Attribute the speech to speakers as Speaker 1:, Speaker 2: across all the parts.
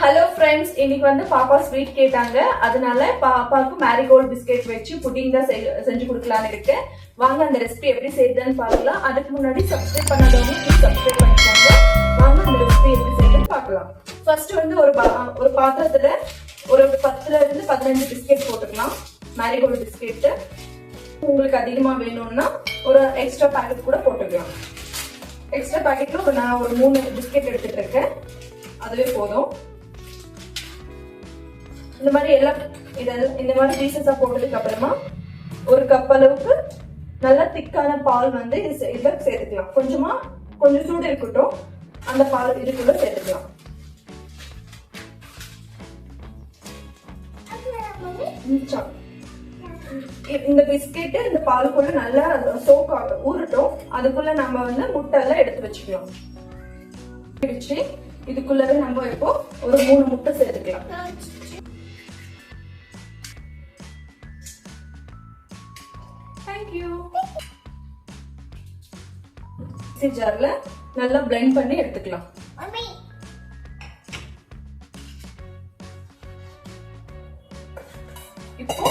Speaker 1: Hello friends, இன்னைக்கு வந்து பாப்பா ஸ்வீட் கேட்டாங்க. அதனால பாப்பாவுக்கு மேரிகோல்ட் பிஸ்கெட் வச்சு புட்டிங் தான் செஞ்சு கொடுக்கலான்னு இருக்கேன். வாங்க அந்த ரெசிபி எப்படி செய்யுதுன்னு பார்க்கலாம். அதுக்கு முன்னாடி சப்ஸ்கிரைப் பண்ணாதவங்க சப்ஸ்கிரைப் பண்ணிக்கோங்க. வாங்க அந்த ரெசிபி எப்படி செய்யுதுன்னு பார்க்கலாம். ஃபர்ஸ்ட் வந்து ஒரு பாத்திரத்துல ஒரு 10ல இருந்து 15 பிஸ்கெட் போட்டுக்கலாம். மேரிகோல்ட் பிஸ்கெட் உங்களுக்கு அதிகமா வேணும்னா ஒரு எக்ஸ்ட்ரா பேக்கெட் கூட போட்டுக்கலாம். எக்ஸ்ட்ரா பேக்கெட்ல நான் ஒரு 3 பிஸ்கெட் எடுத்துட்டு இருக்கேன். அதுவே போதும். இந்த மாதிரி எல்லாம் இந்த மாதிரி பீசஸா போட்டதுக்கு அப்புறமா ஒரு கப் அளவுக்கு நல்ல திக்கான பால் வந்து இதுல சேர்த்துக்கலாம். கொஞ்சம் சூடு இருக்கட்டும், அந்த பால் இதுக்குள்ள சேர்த்துக்கலாம். இந்த பிஸ்கெட் இந்த பாலுக்குள்ள நல்லா சோக் ஊறட்டும். அதுக்குள்ள நம்ம வந்து முட்டை எல்லாம் எடுத்து வச்சுக்கலாம். இதுக்குள்ளவே நம்ம இப்போ ஒரு 3 முட்டை சேர்த்துக்கலாம். மிக்ஸி ஜார்ல நல்லா பிளெண்ட் பண்ணி எடுத்துக்கலாம். இப்போ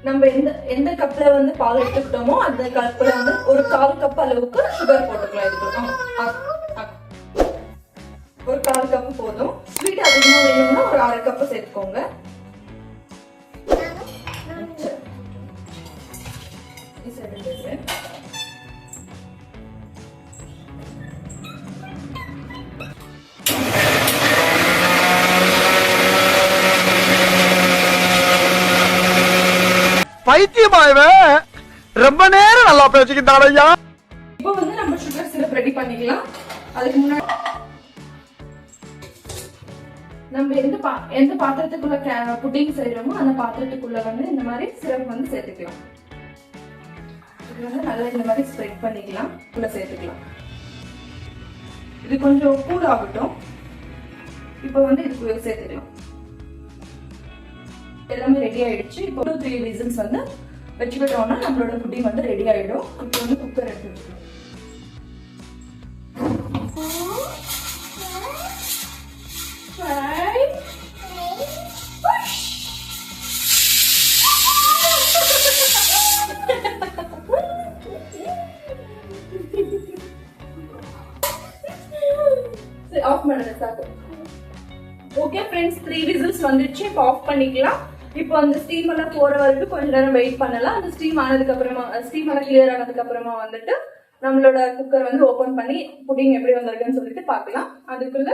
Speaker 1: நம்ம எந்த கப்ல வந்து பால் எடுத்துக்கிட்டோமோ அந்த கப்ல வந்து ஒரு 1/4 கப் அளவுக்கு சுகர் போட்டுக்கலாம். இதுக்கு ஒரு 1/4 கப் போதும். ஸ்வீட் அதிகமா வேணும்னா ஒரு 1/2 கப் சேர்த்துக்கோங்க.
Speaker 2: பைத்தியமாயவன் ரொம்ப நேரம் நல்லா பேசிக்கிட்டான் ஐயா.
Speaker 1: இப்போ வந்து நம்ம சுகர் சிரப் ரெடி பண்ணிக்கலாம். அதுக்கு முன்னாடி நம்ம எந்த பாத்திரத்துக்குள்ள புட்டிங் செய்யறோமோ அந்த பாத்திரத்துக்குள்ள வந்து இந்த மாதிரி சிரப் வந்து சேர்த்துக்கலாம். இது வந்து நல்லா இந்த மாதிரி ஸ்ப்ரெட் பண்ணிக்கலாம். உள்ள சேர்த்துக்கலாம். இது கொஞ்சம் கூல் ஆகட்டும். இப்போ வந்து இதுக்குள்ள சேர்த்துக்கலாம். எல்லாமே ரெடி ஆயிடுச்சு. இப்போ 2-3 விசில்ஸ் வந்து வச்சுக்கிட்டோம்னா நம்மளோட புட்டிங் வந்து ரெடி ஆயிடும். இப்போ வந்து குக்கர் எடுத்து வச்சுக்கலாம். ஆஃப் பண்ணது சார். ஓகே ஃப்ரெண்ட்ஸ், 3 விசில்ஸ் வந்துடுச்சு. இப்போ ஆஃப் பண்ணிக்கலாம். இப்போ அந்த ஸ்டீம் எல்லாம் போற வரைக்கும் கொஞ்ச நேரம் வெயிட் பண்ணலாம். அந்த ஸ்டீம் ஆனதுக்கு அப்புறமா ஸ்டீம் எல்லாம் கிளியர் ஆனதுக்கு அப்புறமா வந்துட்டு நம்மளோட குக்கர் வந்து ஓபன் பண்ணி புட்டிங் எப்படி வந்திருக்குன்னு சொல்லிட்டு பார்க்கலாம். அதுக்குள்ள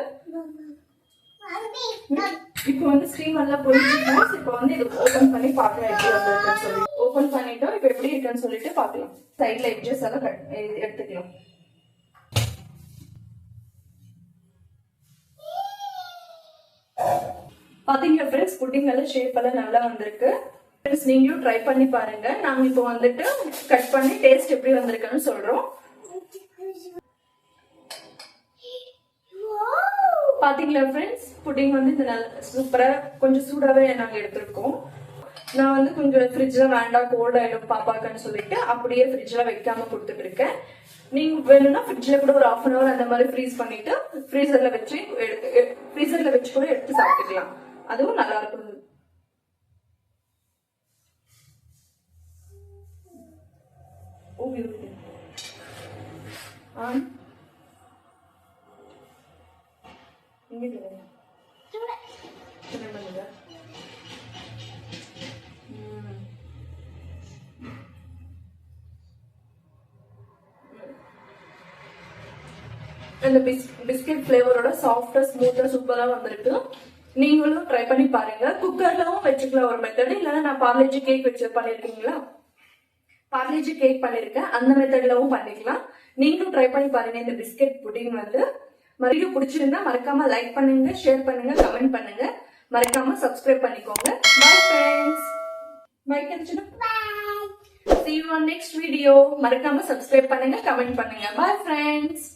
Speaker 1: இப்போ வந்து ஸ்டீம் எல்லாம் போயிட்டு இப்போ வந்து இது ஓபன் பண்ணி பார்க்கலாம் எப்படி வந்திருக்குன்னு சொல்லி. ஓபன் பண்ணிட்டோம். இப்போ எப்படி இருக்குன்னு சொல்லிட்டு பார்க்கலாம். சைட்ல எட்ஜஸ் எல்லாம் எடுத்துக்கலாம். பாத்தீங்களா ஃப்ரெண்ட்ஸ், புட்டிங் எல்லாம் ஷேப் எல்லாம் நல்லா வந்திருக்கு. ஃப்ரெண்ட்ஸ், நீங்களும் ட்ரை பண்ணி பாருங்க. நாங்க இப்போ வந்துட்டு கட் பண்ணி டேஸ்ட் எப்படி வந்திருக்குன்னு சொல்றோம். பாத்தீங்களா ஃப்ரெண்ட்ஸ், புட்டிங் வந்து இது நல்ல சூப்பரா கொஞ்சம் சூடாவே நாங்க எடுத்திருக்கோம். நான் வந்து கொஞ்சம் ஃப்ரிட்ஜ்ல வேண்டாம், கோல்ட் ஆயிடும் பாப்பாக்குன்னு சொல்லிட்டு அப்படியே ஃப்ரிட்ஜ்ல வைக்காம கொடுத்துட்டு இருக்கேன். நீங்க வேணும்னா ஃப்ரிட்ஜ்ல கூட ஒரு 1/2 hour அந்த மாதிரி ஃப்ரீஸ் பண்ணிட்டு ஃப்ரீசர்ல வச்சு கூட எடுத்து சாப்பிட்டுக்கலாம். அதுவும் நல்லா இருக்கும். அந்த பிஸ்கெட் ஃபிளேவரோட சாஃப்டா ஸ்மூத்தா சூப்பரா வந்திருக்கு. நீங்களும் ட்ரை பண்ணி பாருங்க. குக்கர்லவும் வச்சுக்கலாம் ஒரு மெத்தட். இல்லைன்னா நான் பார்லேஜி கேக் பண்ணிருக்கீங்களா, பார்லேஜி கேக் பண்ணிருக்கேன், அந்த மெத்தட்லவும் பண்ணிக்கலாம். நீங்களும் ட்ரை பண்ணி பாருங்க. இந்த பிஸ்கெட் புட்டிங் வந்து மறுபடியும் பிடிச்சிருந்தா மறக்காம லைக் பண்ணுங்க, ஷேர் பண்ணுங்க, கமெண்ட் பண்ணுங்க. மறக்காம சப்ஸ்கிரைப் பண்ணிக்கோங்க. Bye friends. பை கென்சிடு. See you on next video. மறக்காம சப்ஸ்கிரைப் பண்ணுங்க, கமெண்ட் பண்ணுங்க. Bye friends.